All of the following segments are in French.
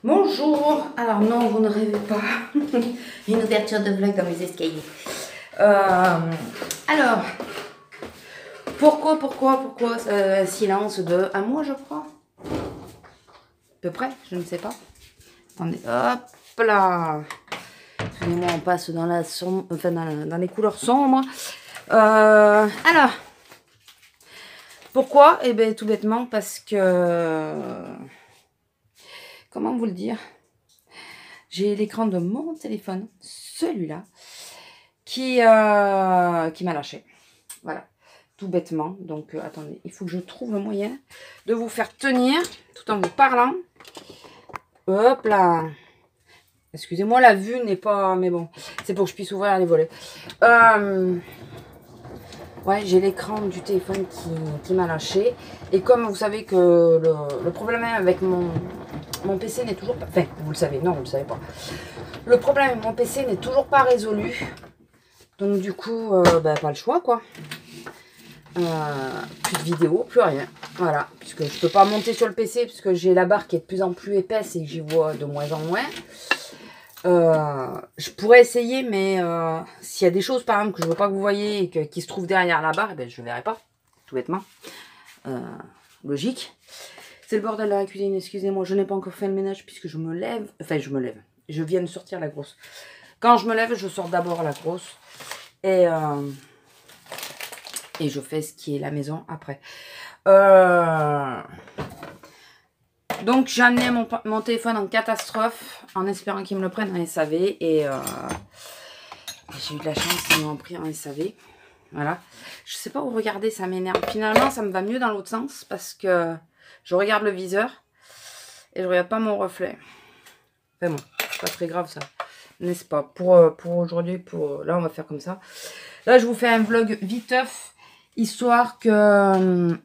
Bonjour. Alors non, vous ne rêvez pas. Une ouverture de vlog dans mes escaliers. Alors, pourquoi un silence de un mois, je crois. À peu près, je ne sais pas. Attendez, hop là. Excusez-moi, on passe dans la sombre, enfin dans les couleurs sombres. Alors, pourquoi? Eh bien, tout bêtement parce que... Comment vous le dire? J'ai l'écran de mon téléphone, celui-là, qui m'a lâché. Voilà, tout bêtement. Donc, attendez, il faut que je trouve le moyen de vous faire tenir tout en vous parlant. Hop là. Excusez-moi, la vue n'est pas... Mais bon, c'est pour que je puisse ouvrir les volets. Ouais, j'ai l'écran du téléphone qui m'a lâché. Et comme vous savez que le problème avec mon PC n'est toujours pas... Enfin, vous le savez, non, vous ne le savez pas. Le problème avec mon PC n'est toujours pas résolu. Donc du coup, pas le choix, quoi. Plus de vidéos, plus rien. Voilà, puisque je peux pas monter sur le PC, puisque j'ai la barre qui est de plus en plus épaisse et que j'y vois de moins en moins. Je pourrais essayer, mais s'il y a des choses, par exemple, que je veux pas que vous voyez et qui se trouvent derrière la barre, ben, je ne verrai pas, tout bêtement. Logique. C'est le bordel de la cuisine, excusez-moi, je n'ai pas encore fait le ménage puisque je me lève. Enfin, je me lève. Je viens de sortir la grosse. Quand je me lève, je sors d'abord la grosse. Et je fais ce qui est la maison après. Donc, j'ai amené mon téléphone en catastrophe en espérant qu'ils me le prennent en SAV. Et j'ai eu de la chance, ils m'ont pris en SAV. Voilà. Je sais pas où regarder, ça m'énerve. Finalement, ça me va mieux dans l'autre sens parce que je regarde le viseur et je regarde pas mon reflet. Enfin bon, c'est pas très grave ça. N'est-ce pas? Pour aujourd'hui, là, on va faire comme ça. Là, je vous fais un vlog viteuf, histoire que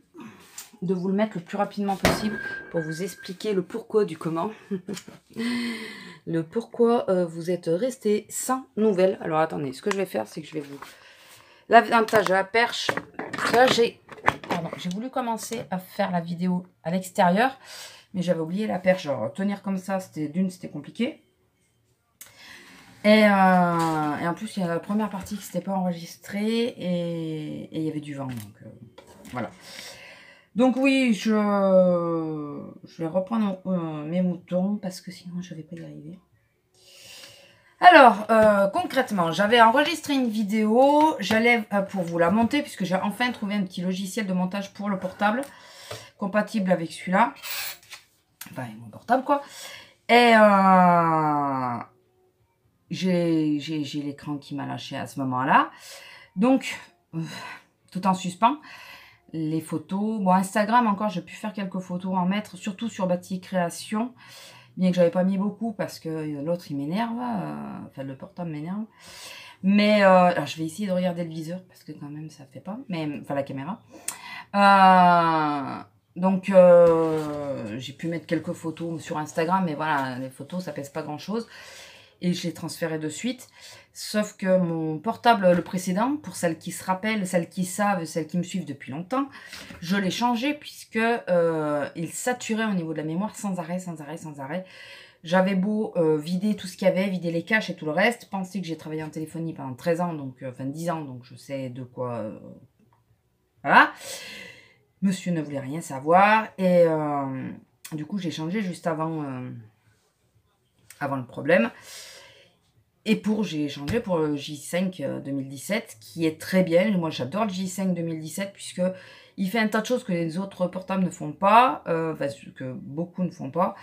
de vous le mettre le plus rapidement possible pour vous expliquer le pourquoi du comment. Le pourquoi vous êtes resté sans nouvelles. Alors, attendez, ce que je vais faire, c'est que je vais vous... L'avantage de la perche, là, j'ai voulu commencer à faire la vidéo à l'extérieur, mais j'avais oublié la perche. Alors, tenir comme ça, c'était compliqué. Et en plus, il y a la première partie qui n'était pas enregistrée et il y avait du vent. Donc, voilà. Donc oui, je vais reprendre mes moutons parce que sinon, je ne vais pas y arriver. Alors, concrètement, j'avais enregistré une vidéo. J'allais pour vous la monter puisque j'ai enfin trouvé un petit logiciel de montage pour le portable compatible avec celui-là. Enfin, mon portable, quoi. Et... j'ai l'écran qui m'a lâché à ce moment-là. Donc, tout en suspens. Les photos. Bon, Instagram, encore, j'ai pu faire quelques photos en mettre, surtout sur Bâti Création. Bien que j'avais pas mis beaucoup parce que l'autre, il m'énerve. Enfin, le portable m'énerve. Mais, alors, je vais essayer de regarder le viseur parce que quand même, ça fait pas. Mais, enfin, la caméra. Donc, j'ai pu mettre quelques photos sur Instagram. Mais voilà, les photos, ça pèse pas grand-chose. Et je l'ai transféré de suite. Sauf que mon portable, le précédent, pour celles qui se rappellent, celles qui savent, celles qui me suivent depuis longtemps, je l'ai changé puisque il saturait au niveau de la mémoire sans arrêt. J'avais beau vider tout ce qu'il y avait, vider les caches et tout le reste. Pensez que j'ai travaillé en téléphonie pendant 13 ans, donc, enfin 10 ans, donc je sais de quoi... voilà. Monsieur ne voulait rien savoir. Et du coup, j'ai changé juste avant le problème. Et j'ai changé pour le J5 2017, qui est très bien. Moi, j'adore le J5 2017, puisque il fait un tas de choses que les autres portables ne font pas, enfin, que beaucoup ne font pas.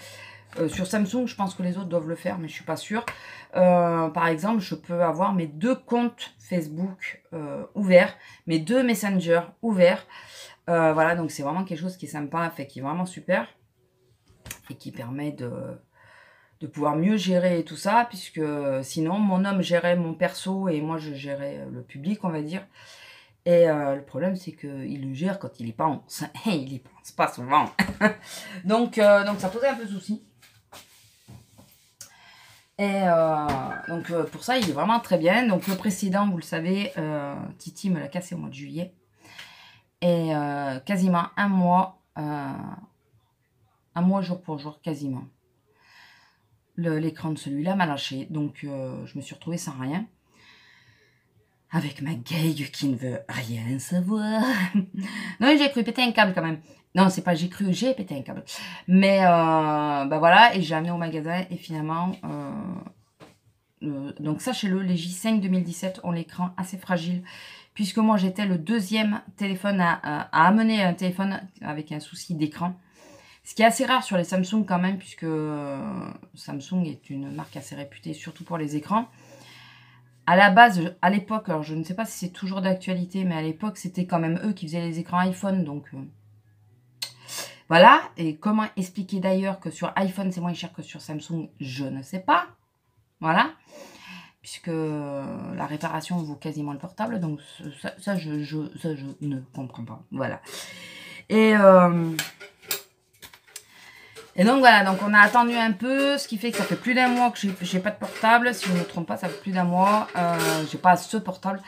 Sur Samsung, je pense que les autres doivent le faire, mais je ne suis pas sûre. Par exemple, je peux avoir mes 2 comptes Facebook ouverts, mes 2 Messenger ouverts. Voilà, donc c'est vraiment quelque chose qui est sympa, fait, qui est vraiment super, et qui permet de pouvoir mieux gérer tout ça, puisque sinon, mon homme gérait mon perso et moi, je gérais le public, on va dire. Et le problème, c'est qu'il le gère quand il y pense. Il y pense pas souvent. donc, ça posait un peu de souci. Et donc, pour ça, il est vraiment très bien. Donc, le précédent, vous le savez, Titi me l'a cassé au mois de juillet. Et quasiment un mois jour pour jour, quasiment. l'écran de celui-là m'a lâché. Donc, je me suis retrouvée sans rien. Avec ma gueule qui ne veut rien savoir. Non, j'ai cru péter un câble quand même. Non, c'est pas j'ai cru, j'ai pété un câble. Mais, bah voilà, et j'ai amené au magasin et finalement... donc sachez-le, les J5 2017 ont l'écran assez fragile. Puisque moi, j'étais le deuxième téléphone à amener un téléphone avec un souci d'écran. Ce qui est assez rare sur les Samsung quand même, puisque Samsung est une marque assez réputée, surtout pour les écrans. À la base, à l'époque, alors je ne sais pas si c'est toujours d'actualité, mais à l'époque, c'était quand même eux qui faisaient les écrans iPhone, donc voilà. Et comment expliquer d'ailleurs que sur iPhone, c'est moins cher que sur Samsung, je ne sais pas. Voilà. Puisque la réparation vaut quasiment le portable, donc ça, je ne comprends pas. Voilà. Et donc voilà, donc on a attendu un peu, ce qui fait que ça fait plus d'un mois que j'ai pas de portable. Si je ne me trompe pas, ça fait plus d'un mois. J'ai pas ce portable,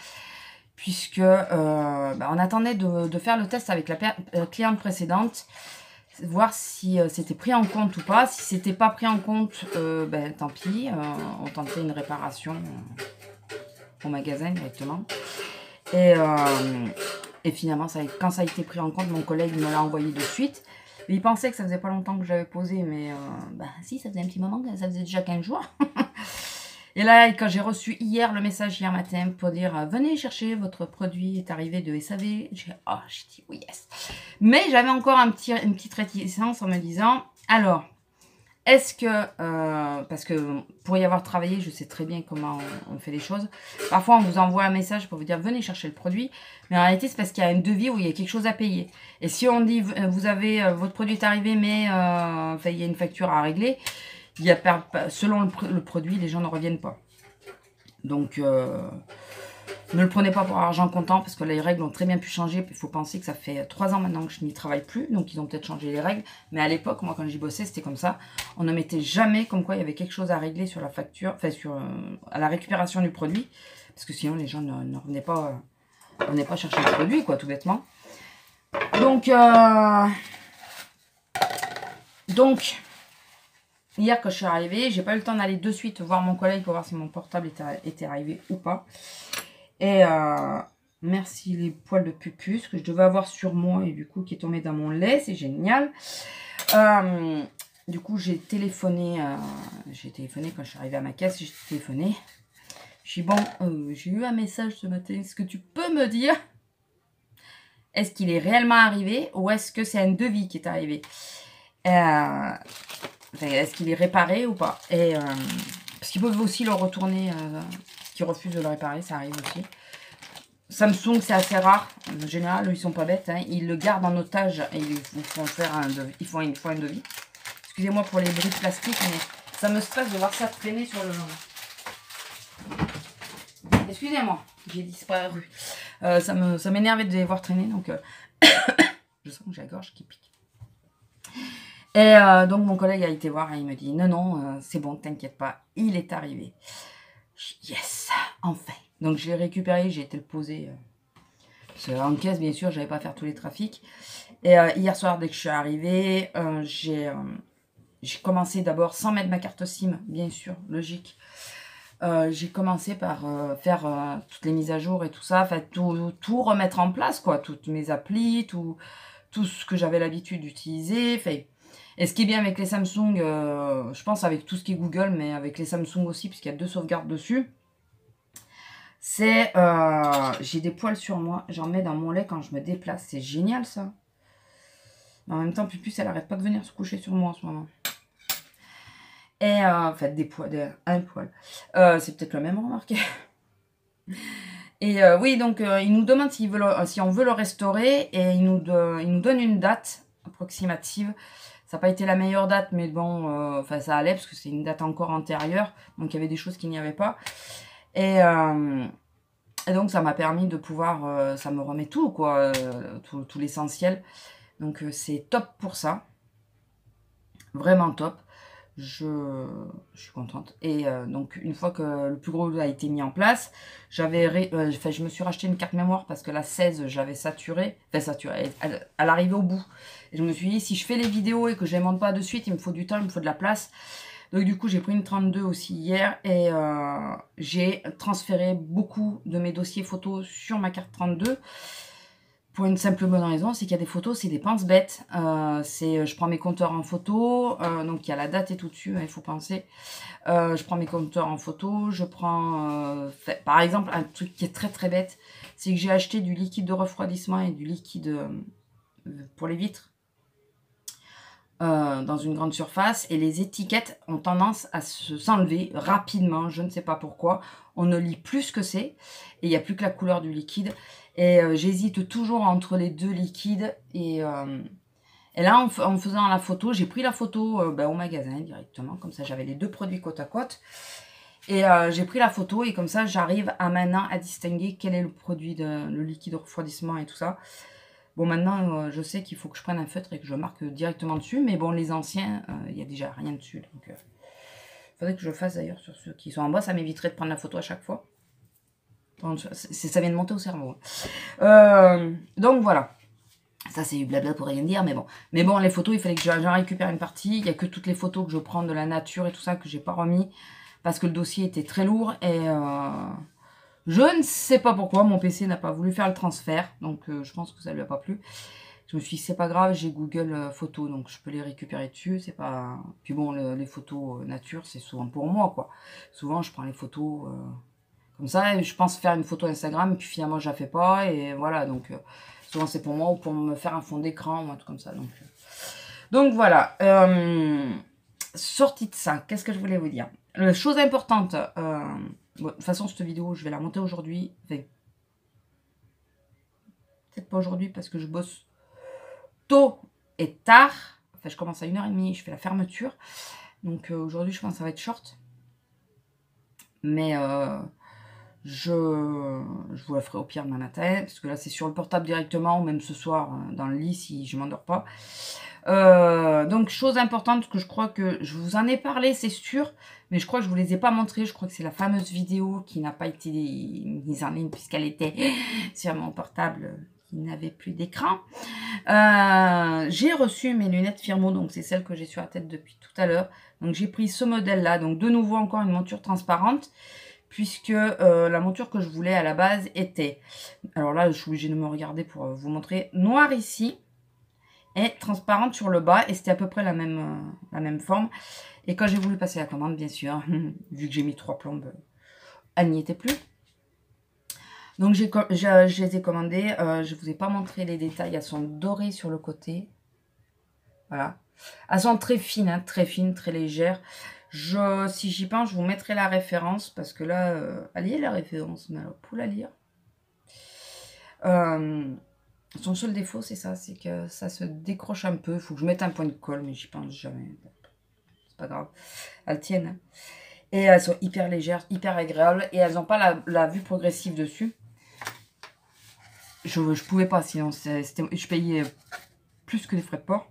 puisque on attendait de faire le test avec la cliente précédente, voir si c'était pris en compte ou pas. Si c'était pas pris en compte, tant pis, on tentait une réparation au magasin directement. Et finalement, quand ça a été pris en compte, mon collègue me l'a envoyé de suite. Il pensait que ça faisait pas longtemps que j'avais posé, mais si, ça faisait un petit moment, ça faisait déjà 15 jours. Et là, quand j'ai reçu hier le message, hier matin, pour dire venez chercher, votre produit est arrivé de SAV, j'ai dit oui, yes. Mais j'avais encore une petite réticence en me disant, alors, est-ce que, parce que pour y avoir travaillé, je sais très bien comment on fait les choses. Parfois, on vous envoie un message pour vous dire venez chercher le produit. Mais en réalité, c'est parce qu'il y a un devis où il y a quelque chose à payer. Et si on dit vous avez votre produit est arrivé, mais il y a une facture à régler, selon le produit, les gens ne reviennent pas. Donc, ne le prenez pas pour argent comptant parce que les règles ont très bien pu changer. Il faut penser que ça fait 3 ans maintenant que je n'y travaille plus. Donc, ils ont peut-être changé les règles. Mais à l'époque, moi, quand j'y bossais, c'était comme ça. On ne mettait jamais comme quoi il y avait quelque chose à régler sur la facture, enfin, à la récupération du produit. Parce que sinon, les gens ne revenaient pas, chercher le produit, quoi, tout bêtement. Donc, hier, quand je suis arrivée, j'ai pas eu le temps d'aller de suite voir mon collègue pour voir si mon portable était arrivé ou pas. Et merci les poils de pupus que je devais avoir sur moi et du coup qui est tombé dans mon lait, c'est génial. Du coup j'ai téléphoné quand je suis arrivée à ma caisse, j'ai téléphoné. Je dis bon, j'ai eu un message ce matin, est-ce que tu peux me dire est-ce qu'il est réellement arrivé ou est-ce que c'est un devis qui est arrivé, est-ce qu'il est réparé ou pas, et parce qu'ils peuvent aussi le retourner, qui refusent de le réparer, ça arrive aussi. Samsung, c'est assez rare. En général, ils sont pas bêtes. Hein. Ils le gardent en otage et ils font faire un devis. Ils font un devis. Excusez-moi pour les bruits de plastique, mais ça me stresse de voir ça traîner sur le... Excusez-moi, j'ai disparu. Ça m'énervait de les voir traîner, donc je sens que j'ai la gorge qui pique. Et donc mon collègue a été voir et il me dit non, c'est bon, t'inquiète pas, il est arrivé. Yes, enfin. Donc je l'ai récupéré, j'ai été le poser en caisse, bien sûr, j'avais pas à faire tous les trafics. Et hier soir, dès que je suis arrivée, j'ai commencé d'abord sans mettre ma carte SIM, bien sûr, logique. J'ai commencé par faire toutes les mises à jour et tout ça, enfin tout remettre en place, quoi, toutes mes applis, tout ce que j'avais l'habitude d'utiliser. Et ce qui est bien avec les Samsung, je pense avec tout ce qui est Google, mais avec les Samsung aussi, puisqu'il y a 2 sauvegardes dessus, c'est j'ai des poils sur moi, j'en mets dans mon lait quand je me déplace, c'est génial ça. Mais en même temps, Pupus, elle arrête pas de venir se coucher sur moi en ce moment. Et enfin, un poil. C'est peut-être le même, remarqué. Et oui, donc il nous demande si on veut le restaurer et il nous donne une date approximative. Ça n'a pas été la meilleure date, mais bon, ça allait parce que c'est une date encore antérieure. Donc il y avait des choses qu'il n'y avait pas. Et donc ça m'a permis de pouvoir, ça me remet tout, quoi, tout l'essentiel. Donc c'est top pour ça. Vraiment top. Je suis contente. Et donc une fois que le plus gros a été mis en place, je me suis racheté une carte mémoire parce que la 16 j'avais saturé, elle arrivait au bout. Et je me suis dit si je fais les vidéos et que je les monte pas de suite, il me faut du temps, il me faut de la place. Donc du coup, j'ai pris une 32 aussi hier et j'ai transféré beaucoup de mes dossiers photos sur ma carte 32. Pour une simple bonne raison, c'est qu'il y a des photos, c'est des pinces bêtes. Je prends mes compteurs en photo, donc il y a la date et tout dessus, il faut penser. Je prends mes compteurs en photo, je prends... par exemple, un truc qui est très très bête, c'est que j'ai acheté du liquide de refroidissement et du liquide pour les vitres dans une grande surface. Et les étiquettes ont tendance à s'enlever rapidement, je ne sais pas pourquoi. On ne lit plus ce que c'est et il n'y a plus que la couleur du liquide. Et j'hésite toujours entre les deux liquides. Et là, en faisant la photo, j'ai pris la photo au magasin directement. Comme ça, j'avais les deux produits côte à côte. Et j'ai pris la photo et comme ça, j'arrive à maintenant à distinguer quel est le produit, le liquide de refroidissement et tout ça. Bon, maintenant, je sais qu'il faut que je prenne un feutre et que je marque directement dessus. Mais bon, les anciens, il n'y a déjà rien dessus. Donc, il faudrait que je le fasse d'ailleurs sur ceux qui sont en bas. Ça m'éviterait de prendre la photo à chaque fois. Ça vient de monter au cerveau. Donc voilà. Ça c'est du blabla pour rien dire, mais bon. Mais bon, les photos, il fallait que j'en récupère une partie. Il n'y a que toutes les photos que je prends de la nature et tout ça que j'ai pas remis. Parce que le dossier était très lourd. Et je ne sais pas pourquoi mon PC n'a pas voulu faire le transfert. Donc je pense que ça lui a pas plu. Je me suis dit, c'est pas grave, j'ai Google Photos, donc je peux les récupérer dessus. C'est pas... Puis bon, les photos nature, c'est souvent pour moi, quoi. Souvent, je prends les photos... comme ça, je pense faire une photo Instagram, puis finalement je la fais pas, et voilà, donc souvent c'est pour moi ou pour me faire un fond d'écran ou un truc comme ça. Donc voilà, sortie de ça, qu'est-ce que je voulais vous dire? Chose importante, bon, de toute façon cette vidéo je vais la monter aujourd'hui, enfin, peut-être pas aujourd'hui parce que je bosse tôt et tard, enfin je commence à 1h30, je fais la fermeture, donc aujourd'hui je pense que ça va être short, mais... je vous la ferai au pire demain matin, parce que là c'est sur le portable directement, ou même ce soir dans le lit si je m'endors pas. Donc chose importante que je crois que je vous en ai parlé, c'est sûr, mais je crois que je vous les ai pas montrés. Je crois que c'est la fameuse vidéo qui n'a pas été mise en ligne puisqu'elle était sur mon portable qui n'avait plus d'écran. J'ai reçu mes lunettes Firmo, donc c'est celle que j'ai sur la tête depuis tout à l'heure. Donc j'ai pris ce modèle là, donc de nouveau encore une monture transparente, puisque la monture que je voulais à la base était, alors là je suis obligée de me regarder pour vous montrer, noire ici et transparente sur le bas, et c'était à peu près la même forme. Et quand j'ai voulu passer la commande, bien sûr, vu que j'ai mis 3 plombes, elle n'y était plus. Donc je les ai commandées, je vous ai pas montré les détails, elles sont dorées sur le côté, voilà. Elles sont très fines, hein, très fines, très légères. Si j'y pense, je vous mettrai la référence, parce que là, elle y est la référence, mais alors pour la lire. Son seul défaut, c'est ça, c'est que ça se décroche un peu. Il faut que je mette un point de colle, mais j'y pense jamais. C'est pas grave. Elles tiennent. Hein. Et elles sont hyper légères, hyper agréables, et elles n'ont pas la vue progressive dessus. Je pouvais pas, sinon je payais plus que les frais de port.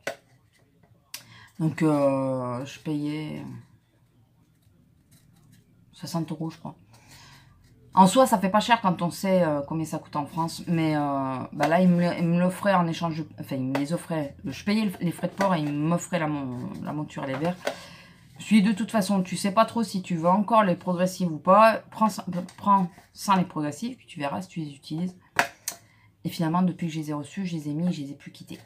Donc je payais 60 € je crois. En soi, ça fait pas cher quand on sait combien ça coûte en France. Mais bah là, il me l'offrait en échange. Enfin, il me les offrait. Je payais les frais de port et il m'offrait la monture et les verres. Je me suis dit, de toute façon, tu sais pas trop si tu veux encore les progressives ou pas. Prends sans les progressives, puis tu verras si tu les utilises. Et finalement, depuis que je les ai reçues, je les ai mis, je les ai plus quittés.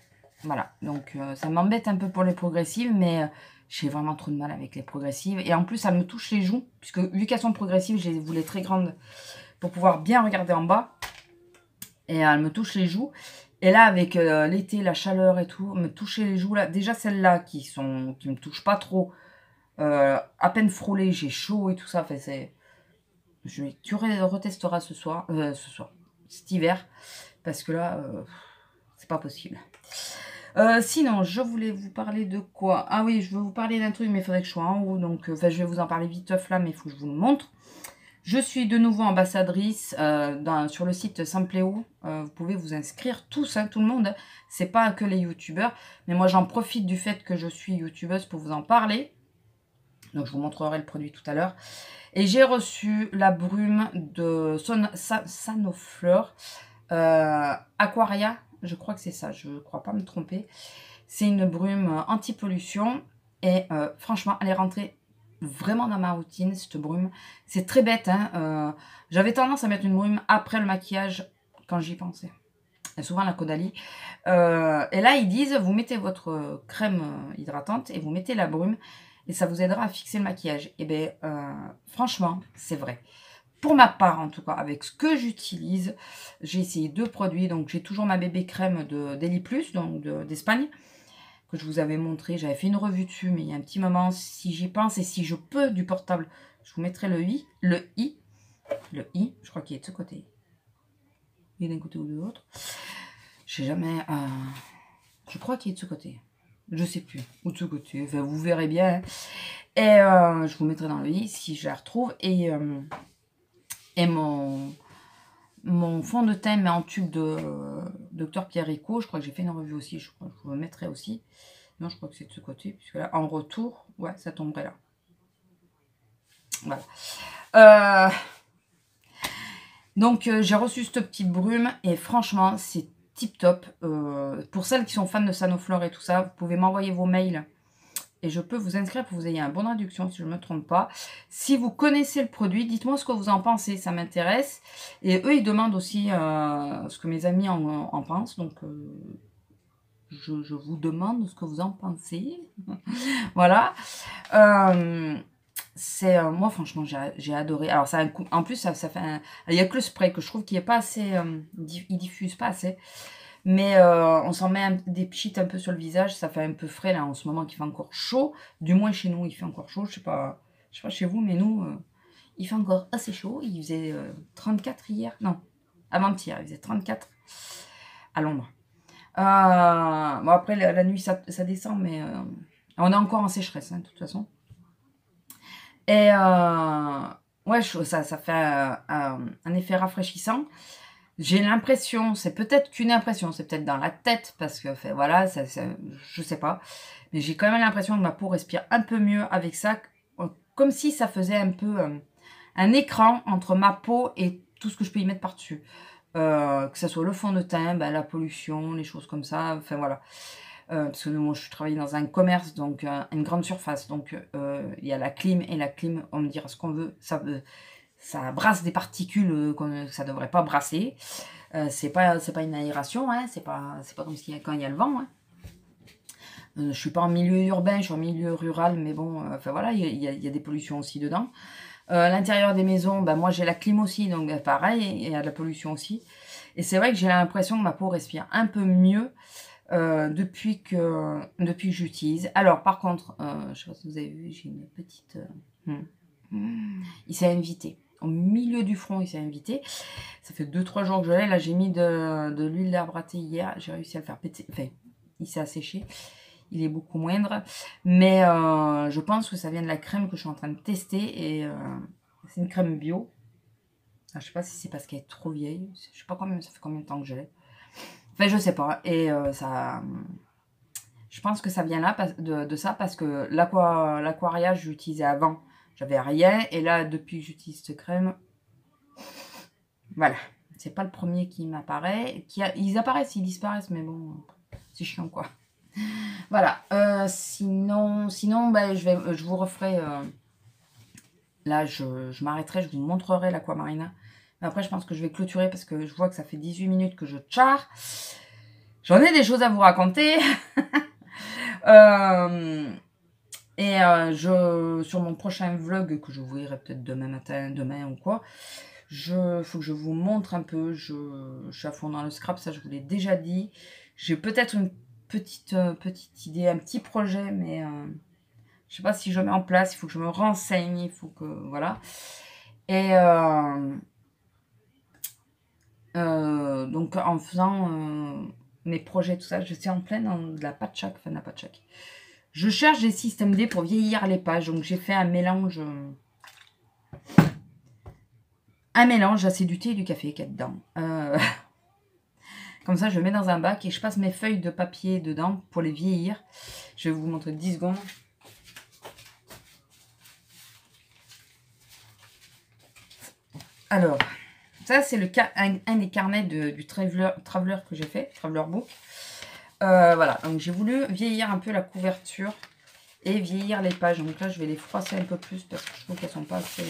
Voilà. Donc, ça m'embête un peu pour les progressives, mais... j'ai vraiment trop de mal avec les progressives. Et en plus, ça me touche les joues. Puisque vu qu'elles sont progressives, je les voulais très grandes pour pouvoir bien regarder en bas. Et elles me touchent les joues. Et là, avec l'été, la chaleur et tout, me toucher les joues. Là, déjà, celles-là qui me touchent pas trop. À peine frôlées, j'ai chaud et tout ça. Enfin, tu retesteras ce soir. Cet hiver. Parce que là, c'est pas possible. Sinon, je voulais vous parler de quoi? Ah oui, je veux vous parler d'un truc, mais il faudrait que je sois en haut. Donc, je vais vous en parler vite là, mais il faut que je vous le montre. Je suis de nouveau ambassadrice sur le site Simpléo. Vous pouvez vous inscrire tous, hein, tout le monde. C'est pas que les youtubeurs. Mais moi, j'en profite du fait que je suis youtubeuse pour vous en parler. Donc, je vous montrerai le produit tout à l'heure. Et j'ai reçu la brume de Sanofleur Aquaria. Je crois que c'est ça, je ne crois pas me tromper. C'est une brume anti-pollution et franchement, elle est rentrée vraiment dans ma routine, cette brume. C'est très bête, hein. J'avais tendance à mettre une brume après le maquillage quand j'y pensais. Et souvent la Caudalie. Et là, ils disent, vous mettez votre crème hydratante et vous mettez la brume et ça vous aidera à fixer le maquillage. Et bien, franchement, c'est vrai. Pour ma part, en tout cas, avec ce que j'utilise, j'ai essayé 2 produits. Donc, j'ai toujours ma bébé crème d'Eli Plus, donc d'Espagne, que je vous avais montré. J'avais fait une revue dessus, mais il y a un petit moment, si j'y pense et si je peux du portable, je vous mettrai le i. Je crois qu'il est de ce côté. Il est d'un côté ou de l'autre. Je sais jamais. Je crois qu'il est de ce côté. Je sais plus. Ou de ce côté. Enfin, vous verrez bien. Et je vous mettrai dans le i si je la retrouve. Et mon fond de teint, mais en tube de Dr Pierre Rico. Je crois que j'ai fait une revue aussi. Je crois que je vous le mettrai aussi. Non, je crois que c'est de ce côté. Puisque là, en retour, ouais, ça tomberait là. Voilà. Donc, j'ai reçu cette petite brume. Et franchement, c'est tip top. Pour celles qui sont fans de Sanoflore et tout ça, vous pouvez m'envoyer vos mails. Et je peux vous inscrire pour que vous ayez un bon de réduction, si je ne me trompe pas. Si vous connaissez le produit, dites-moi ce que vous en pensez, ça m'intéresse. Et eux, ils demandent aussi ce que mes amis en pensent. Donc, je vous demande ce que vous en pensez. Voilà. Moi, franchement, j'ai adoré. Alors, ça a un coup, en plus, ça fait il n'y a que le spray que je trouve qui n'est pas assez... il diffuse pas assez. Mais on s'en met des pchites un peu sur le visage. Ça fait un peu frais, là, en ce moment, qu'il fait encore chaud. Du moins, chez nous, il fait encore chaud. Je sais pas chez vous, mais nous, il fait encore assez chaud. Il faisait 34 hier. Non, avant-hier, il faisait 34 à l'ombre. Bon, après, la nuit, ça descend, mais on est encore en sécheresse, hein, de toute façon. Et ouais, ça fait un effet rafraîchissant. J'ai l'impression, c'est peut-être qu'une impression, c'est peut-être dans la tête, parce que voilà, je sais pas. Mais j'ai quand même l'impression que ma peau respire un peu mieux avec ça, comme si ça faisait un peu un écran entre ma peau et tout ce que je peux y mettre par-dessus. Que ce soit le fond de teint, la pollution, les choses comme ça, enfin voilà. Parce que moi, je travaille dans un commerce, donc une grande surface, donc il y a la clim, et la clim, on me dira ce qu'on veut, ça brasse des particules que ça ne devrait pas brasser. C'est pas une aération, hein, c'est pas comme quand il y a le vent. Hein. Je suis pas en milieu urbain, je suis en milieu rural, mais bon, enfin voilà, il y a des pollutions aussi dedans. À l'intérieur des maisons, moi j'ai la clim aussi, donc pareil, il y a de la pollution aussi. Et c'est vrai que j'ai l'impression que ma peau respire un peu mieux depuis que j'utilise. Alors par contre, je sais pas si vous avez vu, j'ai une petite... il s'est invité. Au milieu du front, il s'est invité. Ça fait 2-3 jours que je l'ai. Là, j'ai mis de l'huile d'arbre à thé hier. J'ai réussi à le faire péter. Enfin, il s'est asséché. Il est beaucoup moindre. Mais je pense que ça vient de la crème que je suis en train de tester. Et c'est une crème bio. Alors, je sais pas si c'est parce qu'elle est trop vieille. Je sais pas ça fait combien de temps que je l'ai. Enfin, je sais pas. Et ça... Je pense que ça vient là de ça. Parce que l'aquariage, j'utilisais avant. J'avais rien. Et là, depuis que j'utilise cette crème, voilà. C'est pas le premier qui m'apparaît. Ils apparaissent, ils disparaissent, mais bon, c'est chiant, quoi. Voilà. Sinon je vous referai... là, je m'arrêterai, je vous montrerai l'Aquamarina. Mais après, je pense que je vais clôturer parce que je vois que ça fait 18 minutes que je tchare. J'en ai des choses à vous raconter. Et sur mon prochain vlog, que je vous verrai peut-être demain matin, demain ou quoi, faut que je vous montre un peu. Je suis à fond dans le scrap, ça je vous l'ai déjà dit. J'ai peut-être une petite idée, un petit projet, mais je sais pas si je mets en place. Il faut que je me renseigne, il faut que... Voilà. Et donc en faisant mes projets, tout ça, je suis en pleine dans de la patchak, enfin de la patchak. Je cherche des systèmes D pour vieillir les pages. Donc, j'ai fait un mélange c'est du thé et du café qu'il y a dedans. Comme ça, je mets dans un bac et je passe mes feuilles de papier dedans pour les vieillir. Je vais vous montrer 10 secondes. Alors, ça, c'est un des carnets du Traveler que j'ai fait, Traveler Book. Voilà, donc j'ai voulu vieillir un peu la couverture. et vieillir les pages. Donc là, je vais les froisser un peu plus parce que je trouve qu'elles sont pas assez...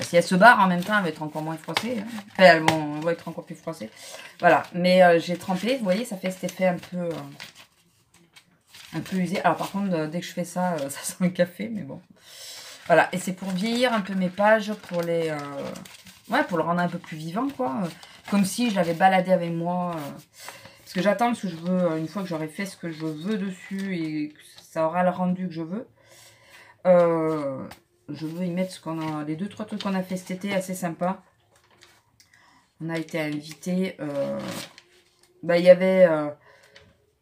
Si elles se barrent en même temps, elles vont être encore moins froissées. Hein. Enfin, elles vont être encore plus froissées. Voilà, mais j'ai trempé. Vous voyez, ça fait cet effet un peu usé. Alors par contre, dès que je fais ça, ça sent le café, mais bon. Voilà, et c'est pour vieillir un peu mes pages, pour les... ouais, pour le rendre un peu plus vivant, quoi. Comme si je l'avais baladé avec moi. Parce que j'attends ce que je veux, une fois que j'aurai fait ce que je veux dessus et que ça aura le rendu que je veux. Je veux y mettre les 2-3 trucs qu'on a fait cet été, assez sympa. On a été invités. Il y avait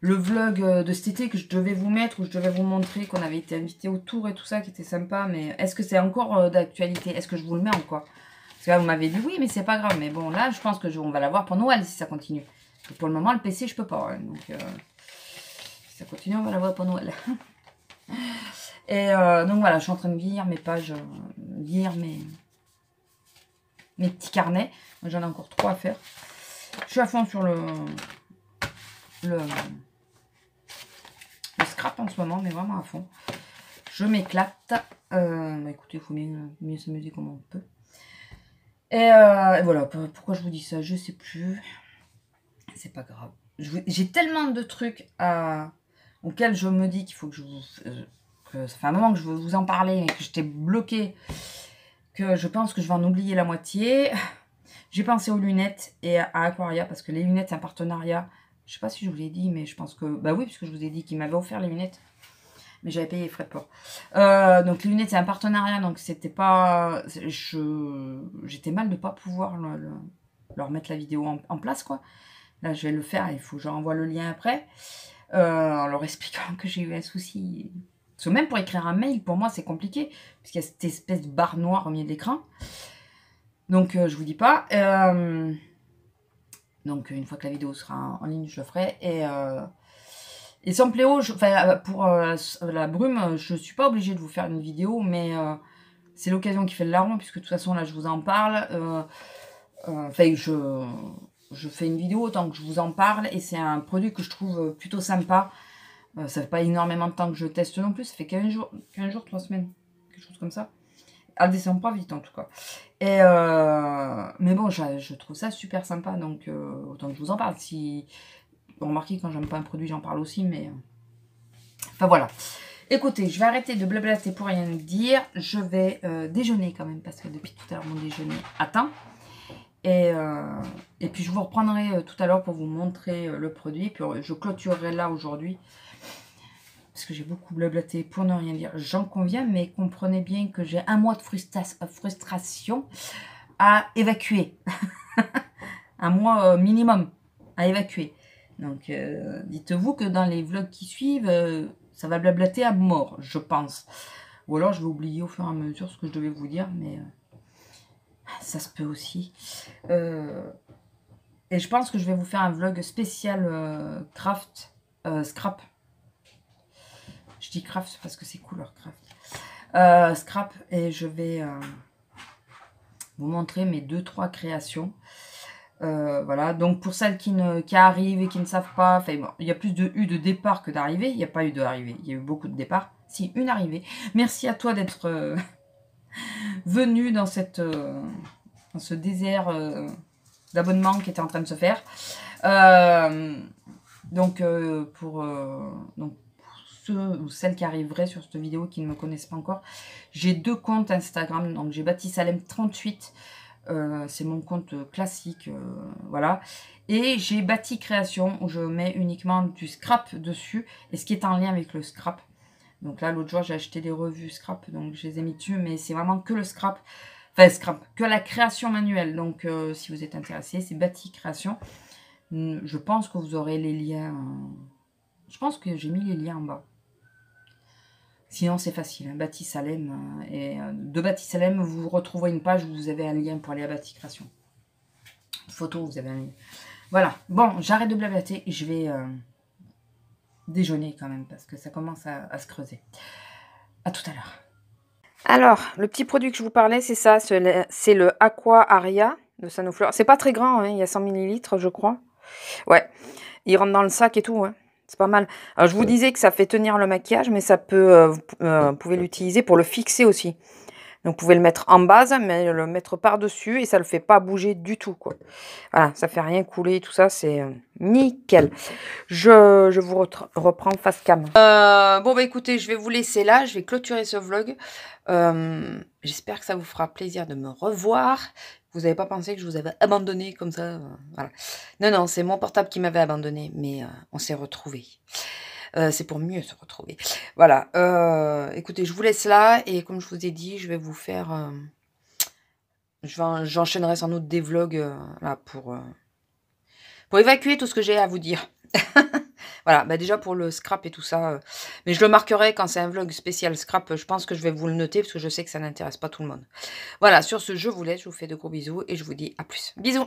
le vlog de cet été que je devais vous mettre, où je devais vous montrer qu'on avait été invités au tour et tout ça, qui était sympa. Mais est-ce que c'est encore d'actualité? Est-ce que je vous le mets encore? Parce que là, vous m'avez dit oui, mais c'est pas grave. Mais bon, là, je pense que on va l'avoir pour Noël si ça continue. Et pour le moment, le PC, je peux pas. Hein, donc, si ça continue, on va l'avoir pour Noël. Et donc voilà, je suis en train de lire mes pages, lire mes petits carnets. J'en ai encore 3 à faire. Je suis à fond sur le scrap en ce moment, mais vraiment à fond. Je m'éclate. Écoutez, il faut mieux s'amuser comme on peut. Et voilà, pourquoi je vous dis ça, je sais plus. C'est pas grave. J'ai tellement de trucs auxquels je me dis qu'il faut que je vous... ça fait un moment que je veux vous en parler et que j'étais bloquée, que je pense que je vais en oublier la moitié. J'ai pensé aux lunettes et à Aquaria, parce que les lunettes, c'est un partenariat. Je sais pas si je vous l'ai dit, mais je pense que... Bah oui, puisque je vous ai dit qu'ils m'avaient offert les lunettes. Mais j'avais payé les frais de port. Donc les lunettes, c'est un partenariat, donc c'était pas... J'étais mal de pas pouvoir leur mettre la vidéo en place, quoi. Là, je vais le faire, il faut que je renvoie le lien après. En leur expliquant que j'ai eu un souci... Parce que même pour écrire un mail, pour moi, c'est compliqué. Parce qu'il y a cette espèce de barre noire au milieu de l'écran. Donc, je vous dis pas. Donc, une fois que la vidéo sera en ligne, je le ferai. Et sans pléo, pour la brume, je ne suis pas obligée de vous faire une vidéo. Mais c'est l'occasion qui fait le larron. Puisque de toute façon, là, je vous en parle. Je fais une vidéo autant que je vous en parle. Et c'est un produit que je trouve plutôt sympa. Ça fait pas énormément de temps que je teste non plus. Ça fait 15 jours, 3 semaines. Quelque chose comme ça. Elle descend pas vite en tout cas. Et mais bon, je trouve ça super sympa. Donc autant que je vous en parle. Si vous remarquez, quand j'aime pas un produit, j'en parle aussi. Mais enfin voilà. Écoutez, je vais arrêter de blablater pour rien dire. Je vais déjeuner quand même. Parce que depuis tout à l'heure, mon déjeuner attend. Et puis je vous reprendrai tout à l'heure pour vous montrer le produit. Puis je clôturerai là aujourd'hui. Parce que j'ai beaucoup blablaté pour ne rien dire, j'en conviens, mais comprenez bien que j'ai un mois de frustration à évacuer. Un mois minimum à évacuer. Donc, dites-vous que dans les vlogs qui suivent, ça va blablater à mort, je pense. Ou alors, je vais oublier au fur et à mesure ce que je devais vous dire, mais ça se peut aussi. Et je pense que je vais vous faire un vlog spécial craft, scrap. Je dis craft parce que c'est couleur craft. Scrap, et je vais vous montrer mes 2-3 créations. Voilà, donc pour celles qui arrivent et qui ne savent pas, bon, il y a plus eu de départ que d'arrivée. Il n'y a pas eu d'arrivée, il y a eu beaucoup de départs. Si, une arrivée. Merci à toi d'être venu dans ce désert d'abonnement qui était en train de se faire. Donc, pour ceux ou celles qui arriveraient sur cette vidéo qui ne me connaissent pas encore, j'ai 2 comptes Instagram. Donc j'ai BatiSalem38, c'est mon compte classique, voilà. Et j'ai Bati Création où je mets uniquement du scrap dessus et ce qui est en lien avec le scrap. Donc là, l'autre jour, j'ai acheté des revues scrap, donc je les ai mis dessus, mais c'est vraiment que le scrap, que la création manuelle. Donc si vous êtes intéressé, c'est Bati Création. Je pense que vous aurez les liens. Je pense que j'ai mis les liens en bas. Sinon, c'est facile. Hein, Bati Salem. Et de Bati Salem, vous retrouverez une page où vous avez un lien pour aller à Bati Création. Photo, vous avez un lien. Voilà. Bon, j'arrête de blablater. Je vais déjeuner quand même parce que ça commence à se creuser. À tout à l'heure. Alors, le petit produit que je vous parlais, c'est ça. C'est le Aqua Aria de Sanoflore. C'est pas très grand. Hein, il y a 100 ml, je crois. Ouais. Il rentre dans le sac et tout. Hein. C'est pas mal. Alors, je vous disais que ça fait tenir le maquillage, mais ça peut, vous pouvez l'utiliser pour le fixer aussi. Donc, vous pouvez le mettre en base, mais le mettre par-dessus et ça le fait pas bouger du tout, quoi. Voilà, ça fait rien couler, tout ça, c'est nickel. Je vous reprends face cam. Bon, bah écoutez, je vais vous laisser là. Je vais clôturer ce vlog. J'espère que ça vous fera plaisir de me revoir. Vous n'avez pas pensé que je vous avais abandonné comme ça. Voilà. Non, non, c'est mon portable qui m'avait abandonné, mais on s'est retrouvés. C'est pour mieux se retrouver. Voilà. Écoutez, je vous laisse là. Et comme je vous ai dit, je vais vous faire... j'enchaînerai sans doute des vlogs là pour évacuer tout ce que j'ai à vous dire. Voilà, bah déjà pour le scrap et tout ça. Mais je le marquerai quand c'est un vlog spécial scrap. Je pense que je vais vous le noter parce que je sais que ça n'intéresse pas tout le monde. Voilà, sur ce, je vous laisse. Je vous fais de gros bisous et je vous dis à plus. Bisous!